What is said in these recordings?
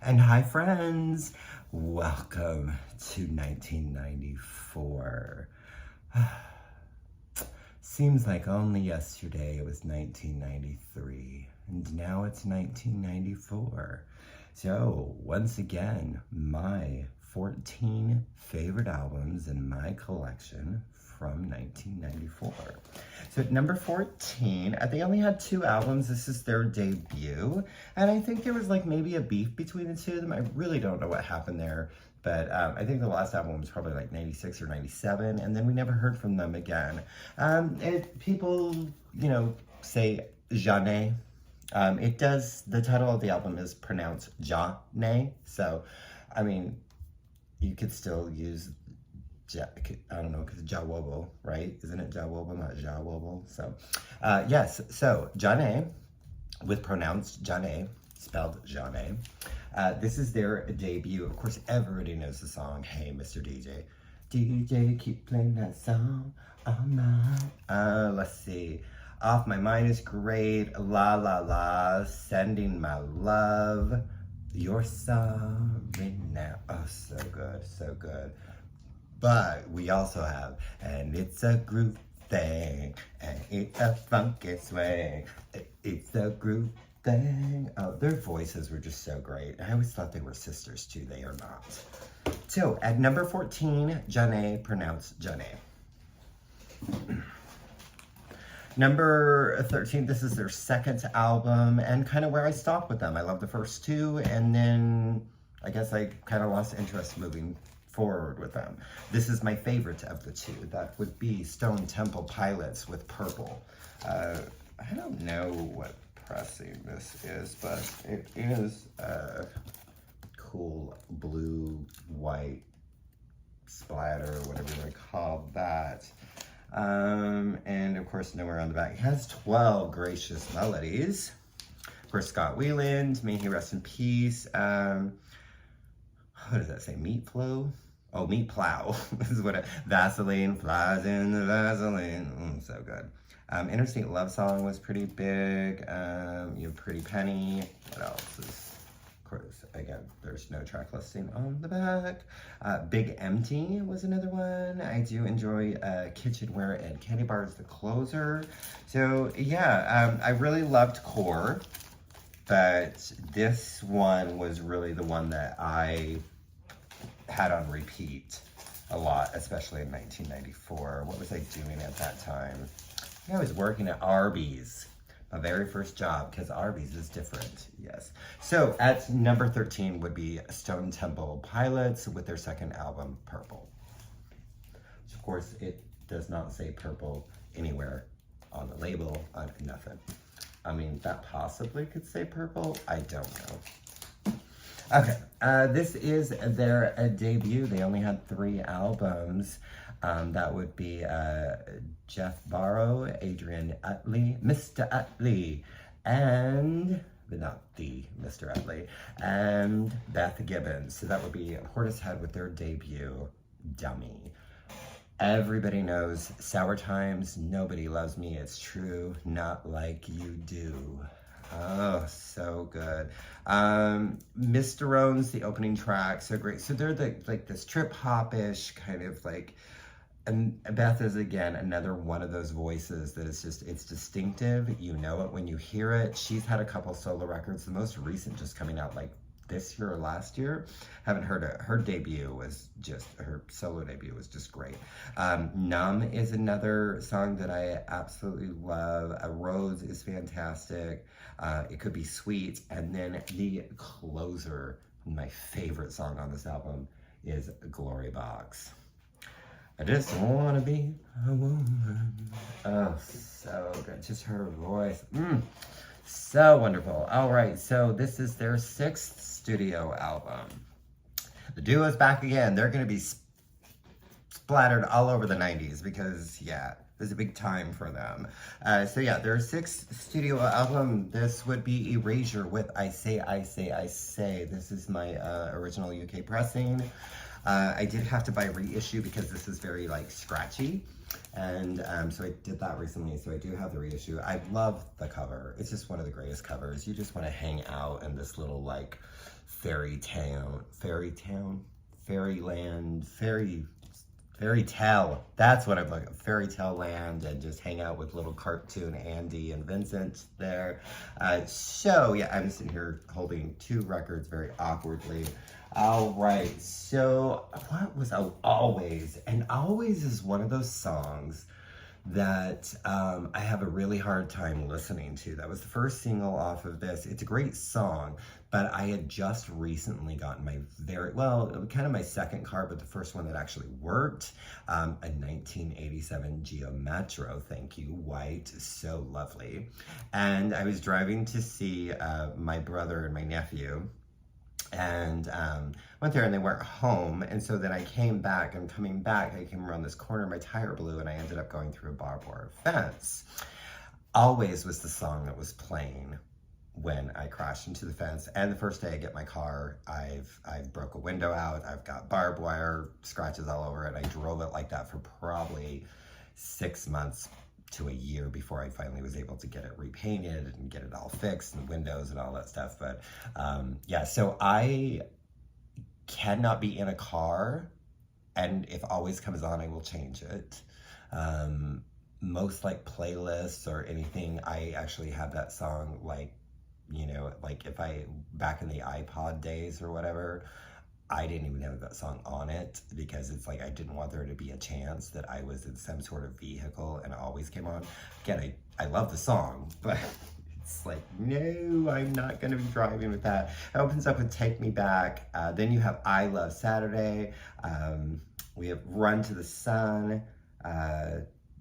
And hi, friends. Welcome to 1994. Seems like only yesterday it was 1993, and now it's 1994. So, once again, my 14 favorite albums in my collection from 1994. So at number 14, they only had 2 albums. This is their debut. And I think there was like maybe a beef between the two of them. I really don't know what happened there. But I think the last album was probably like 96 or 97. And then we never heard from them again. People, say Jane. The title of the album is pronounced Jane. So, I mean, you could still use I don't know, because Jawobo, right? Isn't it Jawobo, not Jawobo? So, yes. So, Jane, with pronounced Jane, spelled Jane. This is their debut. Of course, everybody knows the song, Hey, Mr. DJ. DJ, keep playing that song all night. Let's see. Off My Mind is great. La La La, Sending My Love. You're sorry now. Oh, so good, so good. But we also have, and it's a groove thing, and it's a funky swing. It's a groove thing. Oh, their voices were just so great. I always thought they were sisters too. They are not. So at number 14, Jane, pronounced Jane. Number 13, this is their second album, and kind of where I stopped with them. I love the first 2, and then I guess I kind of lost interest moving forward with them. This is my favorite of the 2. That would be Stone Temple Pilots with Purple. I don't know what pressing this is, but it is a cool blue, white splatter, or whatever you want to call that. And of course, nowhere on the back. It has 12 gracious melodies. For Scott Weiland, may he rest in peace. What does that say? Meat flow? Oh, Meat Plow. This is what Vaseline flies in the Vaseline. So good. Interstate Love Song was pretty big. You have Pretty Penny. What else is, of course, again, there's no track listing on the back. Big Empty was another one. I do enjoy Kitchenware and Candy Bars, the closer. So yeah, I really loved Core, but this one was really the one that I had on repeat a lot, especially in 1994. What was I doing at that time? I was working at Arby's, my very first job, because Arby's is different, yes. So at number 13 would be Stone Temple Pilots with their second album, Purple. Which of course, it does not say purple anywhere on the label, on nothing. I mean, that possibly could say purple, I don't know. Okay, this is their debut. They only had 3 albums. That would be Jeff Barrow, Adrian Utley, Mr. Utley, and, but not the Mr. Utley, and Beth Gibbons. So that would be Portishead with their debut, Dummy. Everybody knows Sour Times, Nobody Loves Me, It's True, Not Like You Do. Oh, so good. Mr. Owns, the opening track, so great. So they're like this trip-hop-ish kind of like, and Beth is again another one of those voices that is just, it's distinctive. You know it when you hear it. She's had a couple solo records, the most recent just coming out like this year or last year. Haven't heard it. Her debut was just, her solo debut was just great. Numb is another song that I absolutely love. Rose is fantastic. It Could Be Sweet. And then the closer, my favorite song on this album, is Glory Box. I just want to be a woman. Oh, so good. Just her voice. So wonderful. All right, so this is their 6th studio album. The duo's back again. They're going to be splattered all over the 90s because, yeah, there's a big time for them. So yeah, their 6th studio album, this would be Erasure with I Say, I Say, I Say. This is my original UK pressing. I did have to buy reissue because this is very like scratchy. And so I did that recently, so I do have the reissue. I love the cover. It's just one of the greatest covers. You just want to hang out in this little like fairy tale. That's what I'm looking, fairy tale land, and just hang out with little cartoon Andy and Vincent there. So yeah, I'm sitting here holding two records very awkwardly. All right, so what was Always? And Always is one of those songs that I have a really hard time listening to. That was the first single off of this. It's a great song, but I had just recently gotten my kind of my second car, but the first one that actually worked, a 1987 Geo Metro, thank you, white, so lovely. And I was driving to see my brother and my nephew, and went there and they weren't home, and so then I came back, and coming back I came around this corner, my tire blew, and I ended up going through a barbed wire fence. Always was the song that was playing when I crashed into the fence, and the first day I get my car, I've broke a window out, I've got barbed wire scratches all over it. I drove it like that for probably 6 months to a year before I finally was able to get it repainted and get it all fixed, and windows and all that stuff. But yeah, so I cannot be in a car, and if Always comes on, I will change it. Most like playlists or anything, I actually have that song, like, you know, like if back in the iPod days or whatever, I didn't even have that song on it because it's like I didn't want there to be a chance that I was in some sort of vehicle and Always came on. Again, I love the song, but it's like, no, I'm not gonna be driving with that. It opens up with Take Me Back. Then you have I Love Saturday. We have Run to the Sun,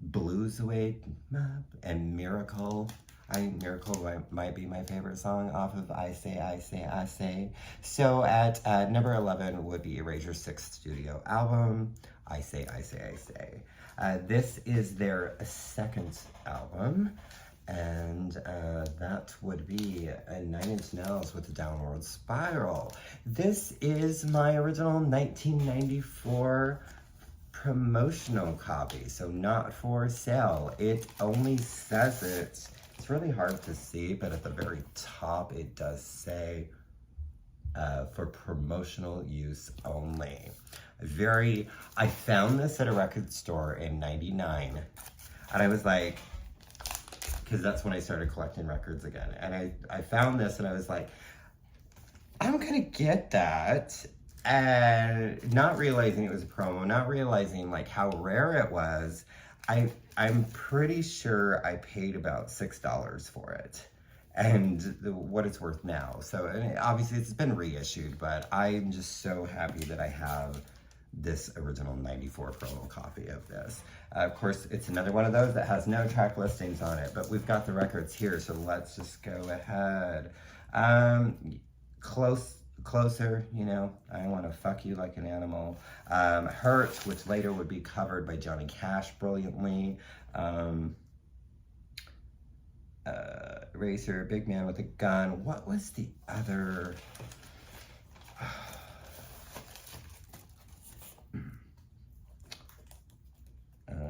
Blues Away, and Miracle. Miracle might be my favorite song off of I Say, I Say, I Say. So at number 11 would be Erasure's 6th studio album, I Say, I Say, I Say. This is their second album, and that would be Nine Inch Nails with the Downward Spiral. This is my original 1994 promotional copy, so not for sale. It only says it. It's really hard to see, but at the very top it does say for promotional use only. I found this at a record store in '99, and I was like, because that's when I started collecting records again, and I found this and I was like, I'm gonna get that. And not realizing it was a promo, not realizing like how rare it was, I'm pretty sure I paid about $6 for it, and what it's worth now. So obviously it's been reissued, but I'm just so happy that I have this original 94 promo copy of this. Of course, it's another one of those that has no track listings on it, but we've got the records here, so let's just go ahead. Closer, you know, I Want to Fuck You Like an Animal. Hurt, which later would be covered by Johnny Cash brilliantly. Racer, Big Man with a Gun. What was the other?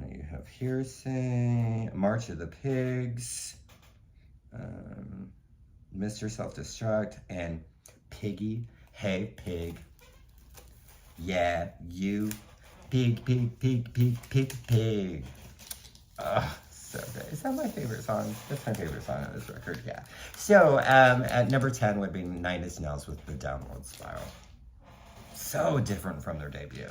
You have Hearsay, March of the Pigs, Mr. Self-Destruct, and Piggy. Hey, pig. Yeah, you. Pig, pig, pig, pig, pig, pig. Ugh, so good. Is that my favorite song? That's my favorite song on this record, yeah. So, at number 10 would be Nine Inch Nails with the Downward Spiral. So different from their debut.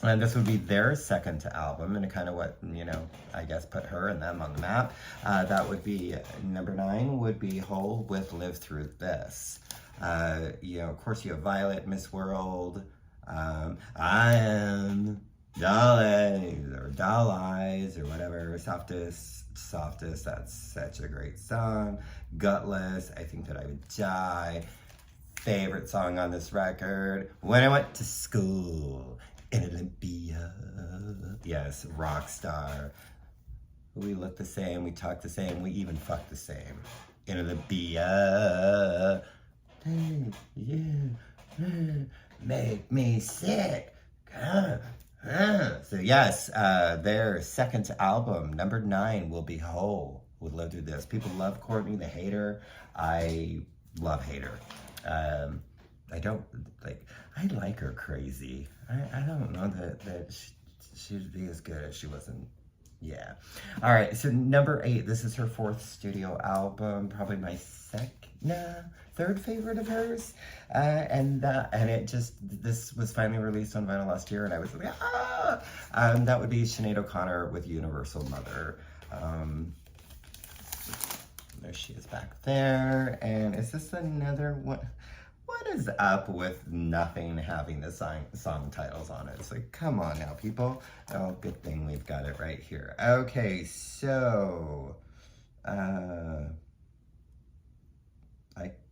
And this would be their second album, and kind of what, you know, I guess put her and them on the map. That would be number 9 would be Hole with Live Through This. You know, of course you have Violet, Miss World, I Am, Doll Eyes, or whatever, Softest, that's such a great song. Gutless, I Think That I Would Die. Favorite song on this record, When I Went to School in Olympia. Yes, Rockstar. We look the same, we talk the same, we even fuck the same. In Olympia. Hey, you make me sick. So yes, their second album, number 9, will be Whole. Would love to do this. People love Courtney the Hater. I love Hater. I don't like. I like her crazy. I don't know that she'd be as good if she wasn't. Yeah. All right. So number 8. This is her 4th studio album. Probably my third favorite of hers. And it just, this was finally released on vinyl last year, and I was like, ah! That would be Sinead O'Connor with Universal Mother. There she is back there. And is this another one? What is up with nothing having the song titles on it? It's like, come on now, people. Oh, good thing we've got it right here. Okay, so, I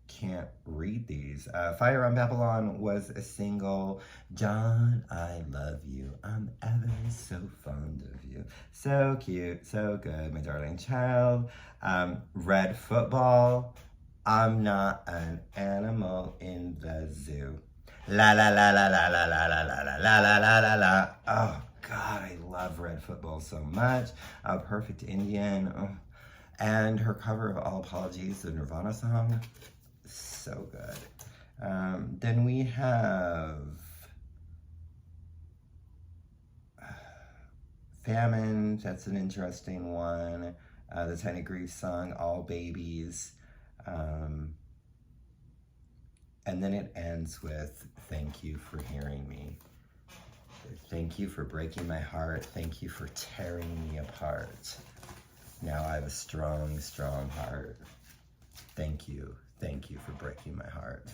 can't read these. Fire on Babylon was a single. John, I love you. I'm ever so fond of you. So cute, so good, my darling child. Red Football. I'm not an animal in the zoo. La la la la la la la la la la la la la la. Oh God, I love Red Football so much. Perfect Indian. Oh. And her cover of All Apologies, the Nirvana song. So good. Then we have Famine. That's an interesting one. The Tiny Grief song, All Babies. And then it ends with, thank you for hearing me. Thank you for breaking my heart. Thank you for tearing me apart. Now I have a strong, strong heart. Thank you. Thank you for breaking my heart.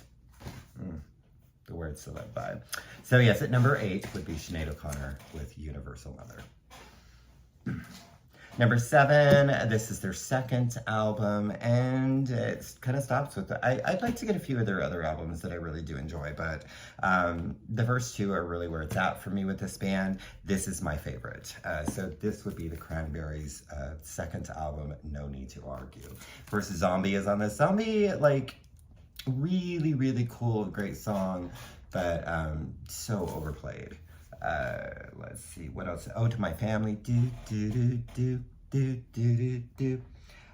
The words to live by. So yes, at number 8 would be Sinead O'Connor with Universal Mother. Number 7, this is their 2nd album, and it kind of stops with I'd like to get a few of their other albums that I really do enjoy, but the first 2 are really where it's at for me with this band. This is my favorite. So this would be the Cranberries' 2nd album, No Need to Argue. First, Zombie is on this. Zombie, like, really, really cool, great song, but so overplayed. Let's see, what else? Oh, To My Family. Do, do, do, do, do, do, do, do.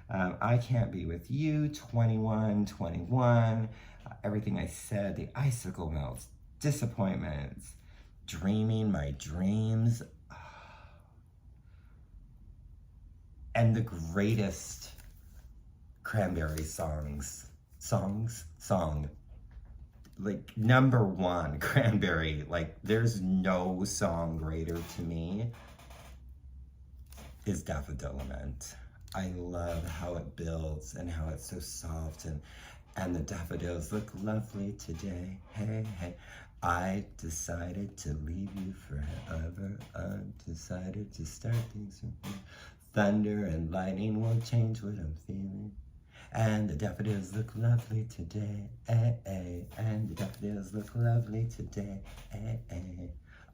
I Can't Be With You. 21, 21. Everything I Said. The Icicle Melts. Disappointments. Dreaming My Dreams. And the greatest Cranberry song. Like, number 1, Cranberry. Like, there's no song greater to me, is Daffodil Lament. I love how it builds and how it's so soft, and the daffodils look lovely today. Hey, hey. I decided to leave you forever. I decided to start things with you. Thunder and lightning won't change what I'm feeling. And the daffodils look lovely today, and the daffodils look lovely today,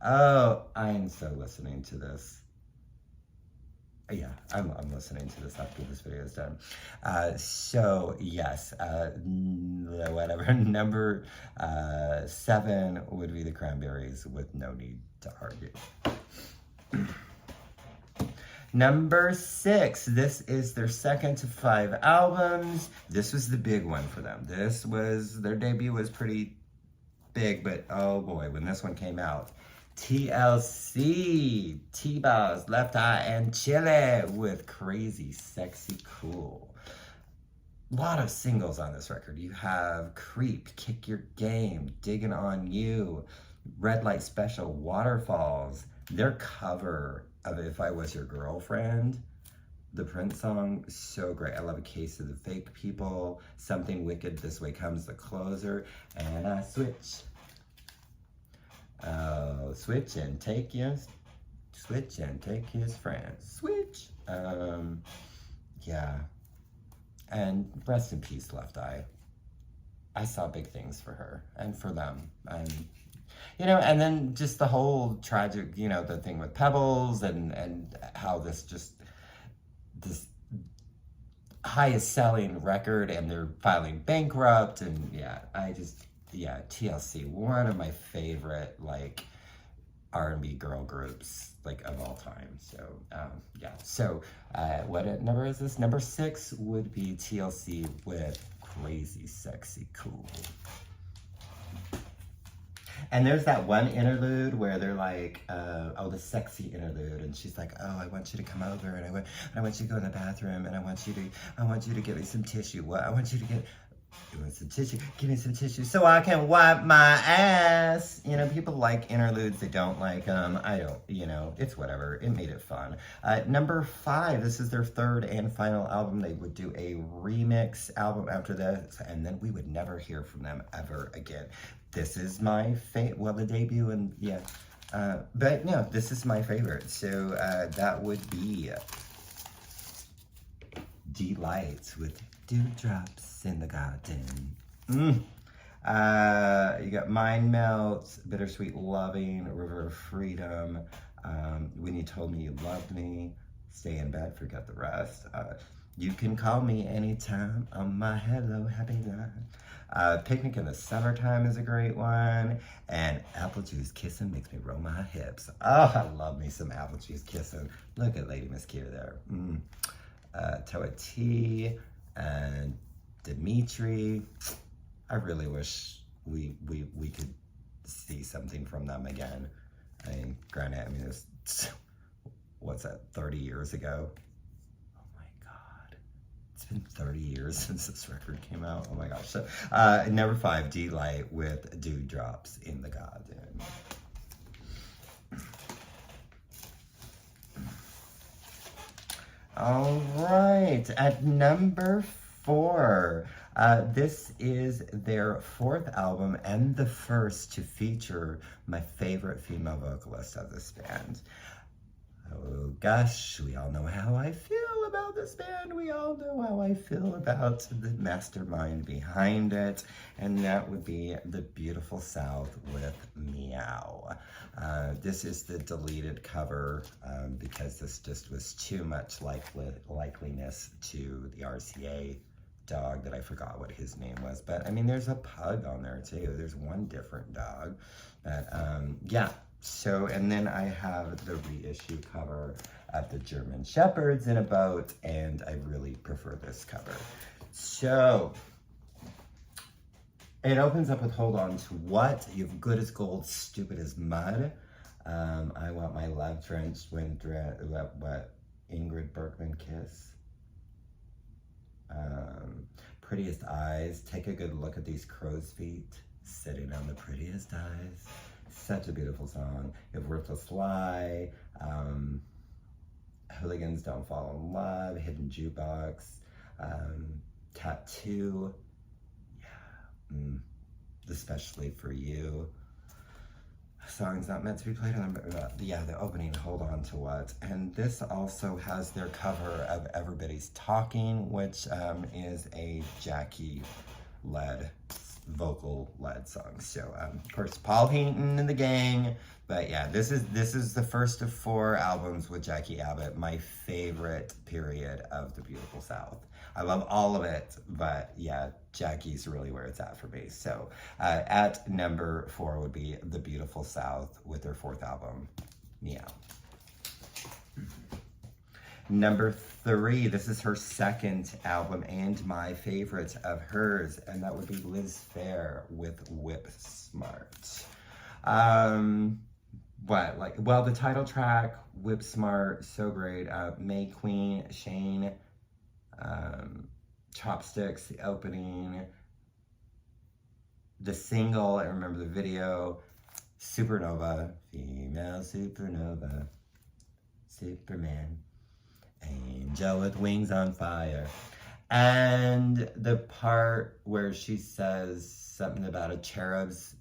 Oh, I'm so listening to this. Yeah, I'm listening to this after this video is done. So, yes, whatever. Number 7 would be the Cranberries with No Need to Argue. Number 6, this is their 2nd of 5 albums. This was the big one for them. Their debut was pretty big, but oh boy, when this one came out. TLC, T-Boz, Left Eye, and Chile with Crazy Sexy Cool. A lot of singles on this record. You have Creep, Kick Your Game, Digging on You, Red Light Special, Waterfalls. Their cover of If I Was Your Girlfriend, the Prince song, so great. I love A Case of the Fake People, Something Wicked, This Way Comes the Closer, and I switch. Oh, switch and take his friends. Switch. Yeah. And rest in peace, Left Eye. I saw big things for her and for them. And and then just the whole tragic, the thing with Pebbles and how this highest selling record, and they're filing bankrupt, and yeah, TLC, one of my favorite, like, R&B girl groups, like, of all time. So, yeah. So, what number is this? Number 6 would be TLC with Crazy Sexy Cool. And there's that one interlude where they're like, oh, the sexy interlude, and she's like, oh, I want you to come over, and I want you to go in the bathroom, and I want you to give me some tissue. What? I want you to you want some tissue? Give me some tissue so I can wipe my ass. You know, people like interludes. They don't like them. I don't, it's whatever. It made it fun. Number 5, this is their third and final album. They would do a remix album after this, and then we would never hear from them ever again. This is my the debut, and yeah. But no, this is my favorite. So that would be Delight with Dewdrops in the Garden. You got Mind Melt, Bittersweet Loving, River of Freedom, When You Told Me You Loved Me, Stay in Bed, Forget the Rest. You Can Call Me Anytime on My Hello Happy Line. Picnic in the Summertime is a great one. And Apple Juice Kissing makes me roll my hips. Oh, I love me some Apple Juice Kissing. Look at Lady Miss Kier there. Toa T and Dimitri. I really wish we could see something from them again. I mean, granted, it's, what's that, 30 years ago? It's been 30 years since this record came out. Oh my gosh. So, number 5, Delight with Dewdrops in the Garden. All right, at number 4, this is their 4th album and the first to feature my favorite female vocalist of this band. Oh gosh, we all know how I feel about this band. We all know how I feel about the mastermind behind it. And that would be The Beautiful South with Meow. This is the deleted cover because this just was too much likeliness to the RCA dog that I forgot what his name was. But I mean, there's a pug on there too. There's one different dog. But yeah. So, and then I have the reissue cover of the German Shepherds in a boat, and I really prefer this cover. So, it opens up with Hold On to What? You've Good as Gold, Stupid as Mud. I Want My Love Drenched Wind, what? Ingrid Bergman Kiss. Prettiest Eyes, Take a Good Look at These Crow's Feet, Sitting on the Prettiest Eyes. Such a beautiful song. You have Worthless Lie, Hooligans Don't Fall in Love, Hidden Jukebox, Tattoo, yeah, Especially for You. Songs Not Meant to Be Played on, yeah, the opening, Hold On to What. And this also has their cover of Everybody's Talking, which is a Jackie-led vocal-led song. So, of course, Paul Hinton and the gang. But yeah, this is the first of 4 albums with Jackie Abbott. My favorite period of the Beautiful South. I love all of it, but yeah, Jackie's really where it's at for me. So, at number 4 would be The Beautiful South with their 4th album, Meow. Number 3, this is her 2nd album and my favorite of hers, and that would be Liz Phair with Whip Smart. The title track, Whip Smart, so great. May Queen, Shane, Chopsticks, the opening, the single, I remember the video, Supernova, Female Supernova, Superman, Angel with Wings on Fire. And the part where she says something about a cherub's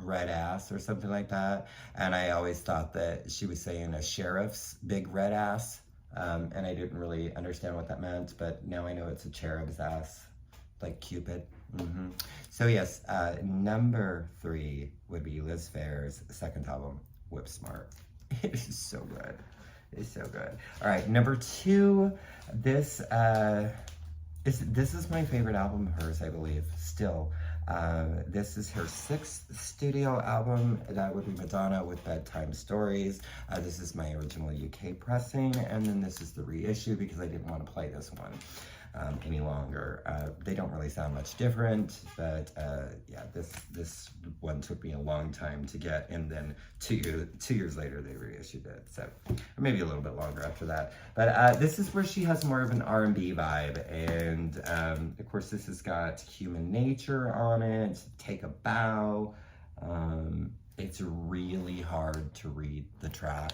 red ass or something like that. And I always thought that she was saying a sheriff's big red ass. And I didn't really understand what that meant, but now I know it's a cherub's ass, like Cupid. So yes, number 3 would be Liz Phair's 2nd album, Whip Smart. It is so good. It's so good. All right, number 2, this is my favorite album of hers, I believe, still. This is her 6th studio album. That would be Madonna with Bedtime Stories. This is my original UK pressing, and then this is the reissue because I didn't want to play this one any longer. They don't really sound much different, but yeah, this one took me a long time to get, and then two years later they reissued it, so or maybe a little bit longer after that. But this is where she has more of an R&B vibe, and of course this has got Human Nature on it, Take a Bow. It's really hard to read the track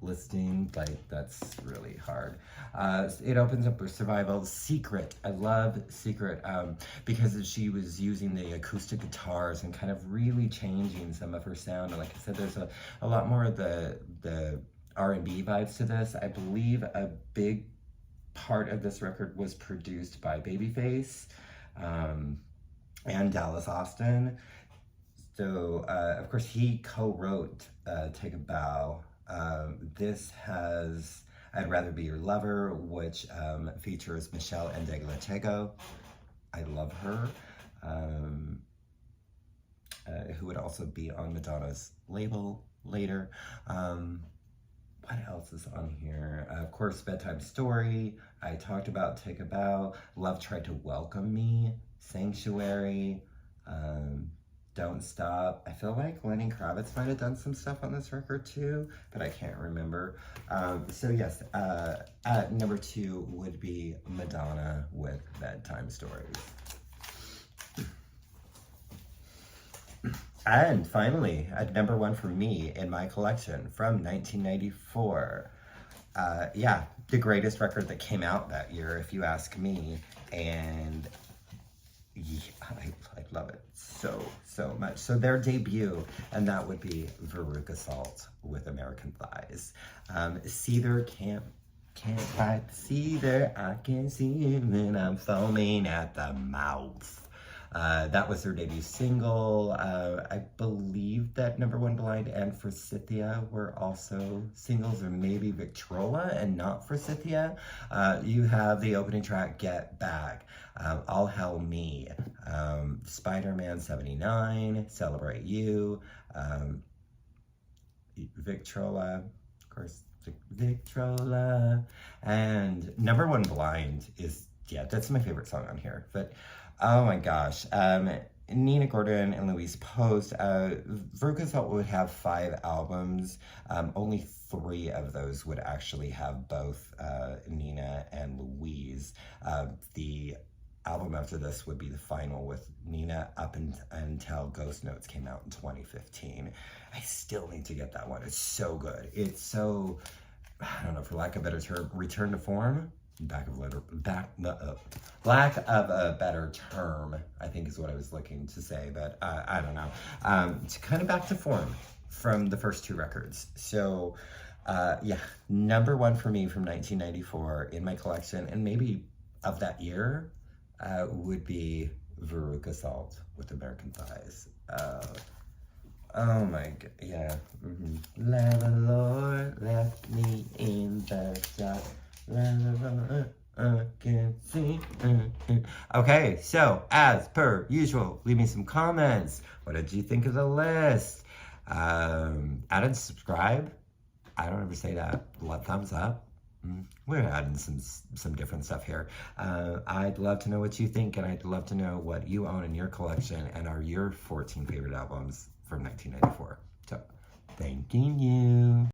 listing, like that's really hard. It opens up with Survival, Secret. I love Secret because she was using the acoustic guitars and kind of really changing some of her sound. And like I said, there's a lot more of the R&B vibes to this. I believe a big part of this record was produced by Babyface and Dallas Austin. So of course he co-wrote Take a Bow. This has I'd Rather Be Your Lover, which features Michelle Ndegeocello. I love her. Who would also be on Madonna's label later. What else is on here? Of course, Bedtime Story. I talked about Take a Bow. Love Tried to Welcome Me. Sanctuary. Don't Stop. I feel like Lenny Kravitz might have done some stuff on this record too, but I can't remember. So yes, at number 2 would be Madonna with Bedtime Stories. And finally, at number 1 for me in my collection from 1994. Yeah, the greatest record that came out that year, if you ask me, and yeah, I love it so much. So their debut, and that would be Veruca Salt with American Thighs. Seether can't fight Seether, I can see it when I'm foaming at the mouth. That was their debut single. I believe that Number One Blind and Forsythia were also singles, or maybe Victrola and not Forsythia. You have the opening track, Get Back, All Hell Me, Spider-Man 79, Celebrate You, Victrola, of course, Victrola, and Number One Blind is, yeah, that's my favorite song on here. But oh my gosh, Nina Gordon and Louise Post. Veruca Salt would have 5 albums. Only 3 of those would actually have both Nina and Louise. The album after this would be the final with Nina up until Ghost Notes came out in 2015. I still need to get that one. It's so good. It's so, I don't know, for lack of a better term, return to form. Lack of a better term, I think is what I was looking to say, but I don't know. It's kind of back to form from the first 2 records. So yeah, number 1 for me from 1994 in my collection, and maybe of that year, would be Veruca Salt with American Thighs. Oh my god, yeah. The Lord left me in the dark. I can see. Okay, so as per usual, leave me some comments. What did you think of the list? Add and subscribe. I don't ever say that. Thumbs up. We're adding some different stuff here. I'd love to know what you think, and I'd love to know what you own in your collection and are your 14 favorite albums from 1994. So, thanking you.